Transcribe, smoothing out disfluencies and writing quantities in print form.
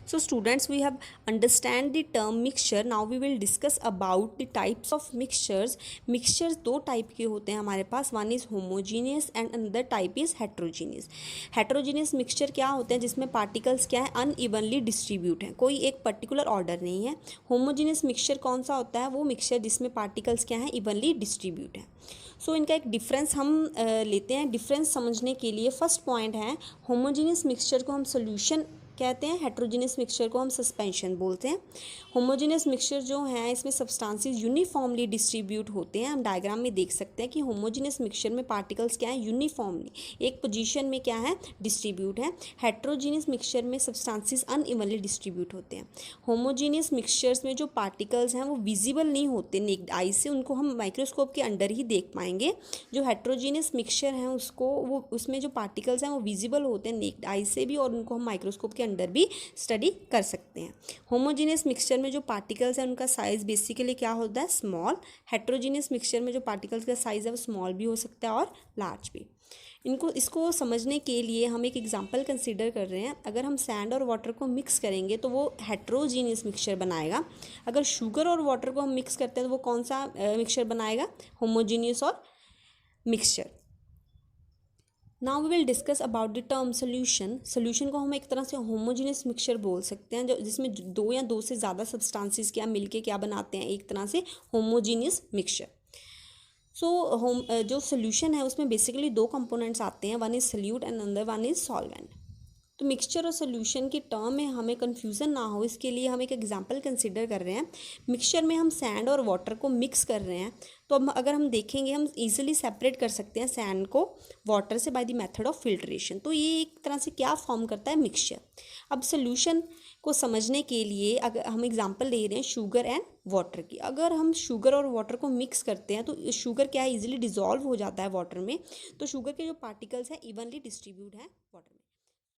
So students, we have understand the term mixture. Now we will discuss about the types of mixtures. Mixtures दो type के होते हैं हमारे पास. One is homogeneous and another type is heterogeneous. Heterogeneous mixture क्या होते हैं जिसमें पार्टिकल्स क्या है अनइवनली डिस्ट्रीब्यूट हैं, कोई एक पर्टिकुलर ऑर्डर नहीं है. होमोजीनियस मिक्सचर कौन सा होता है? वो मिक्सचर जिसमें पार्टिकल्स क्या है इवनली डिस्ट्रीब्यूट है. सो इनका एक डिफरेंस हम लेते हैं. डिफरेंस समझने के लिए फर्स्ट पॉइंट है, होमोजीनियस मिक्सचर को हम सोल्यूशन कहते हैं, हेट्रोजीनियस मिक्सचर को हम सस्पेंशन बोलते हैं. होमोजीनियस मिक्सचर जो है इसमें सब्सटेंसेस यूनिफॉर्मली डिस्ट्रीब्यूट होते हैं. हम डायग्राम में देख सकते हैं कि होमोजीनियस मिक्सचर में पार्टिकल्स क्या है यूनिफॉर्मली एक पोजीशन में क्या है डिस्ट्रीब्यूट है. हेट्रोजीनियस मिक्सचर में सब्सटेंसेस अनइवनली डिस्ट्रीब्यूट होते हैं. होमोजीनियस मिक्सचर्स में जो पार्टिकल्स हैं वो विजिबल नहीं होते नेक्ड आई से, उनको हम माइक्रोस्कोप के अंडर ही देख पाएंगे. जो हेट्रोजीनियस मिक्सचर है उसको वो उसमें जो पार्टिकल्स हैं वो विजिबल होते हैं नेक्ड आई से भी, और उनको हम माइक्रोस्कोप के अंदर भी स्टडी कर सकते हैं. होमोजीनियस मिक्सचर में जो पार्टिकल्स हैं उनका साइज बेसिकली क्या होता है स्मॉल. हेट्रोजीनियस मिक्सचर में जो पार्टिकल्स का साइज है वो स्मॉल भी हो सकता है और लार्ज भी. इसको समझने के लिए हम एक एग्जांपल कंसीडर कर रहे हैं. अगर हम सैंड और वाटर को मिक्स करेंगे तो वो हेट्रोजीनियस मिक्सचर बनाएगा. अगर शुगर और वाटर को हम मिक्स करते हैं तो वो कौन सा मिक्सचर बनाएगा? होमोजीनियस और mixture. Now we will discuss about the term solution. Solution को हम एक तरह से होमोजीनियस मिक्सचर बोल सकते हैं, जो जिसमें दो या दो से ज़्यादा सब्सटेंसेस क्या मिलके क्या बनाते हैं एक तरह से होमोजीनियस मिक्सचर. जो सोल्यूशन है उसमें बेसिकली दो कंपोनेंट्स आते हैं, one is solute and another one is solvent. तो मिक्सचर और सोल्यूशन की टर्म में हमें कन्फ्यूज़न ना हो इसके लिए हम एक एग्जांपल कंसिडर कर रहे हैं. मिक्सचर में हम सैंड और वाटर को मिक्स कर रहे हैं, तो अब अगर हम देखेंगे हम इजीली सेपरेट कर सकते हैं सैंड को वाटर से by the method of filtration. तो ये एक तरह से क्या फॉर्म करता है मिक्सचर. अब सोल्यूशन को समझने के लिए अगर हम एग्जांपल ले रहे हैं शुगर एंड वाटर की. अगर हम शुगर और वाटर को मिक्स करते हैं तो शुगर क्या है इजीली डिजॉल्व हो जाता है वाटर में, तो शुगर के जो पार्टिकल्स हैं इवनली डिस्ट्रीब्यूट हैं वाटर में.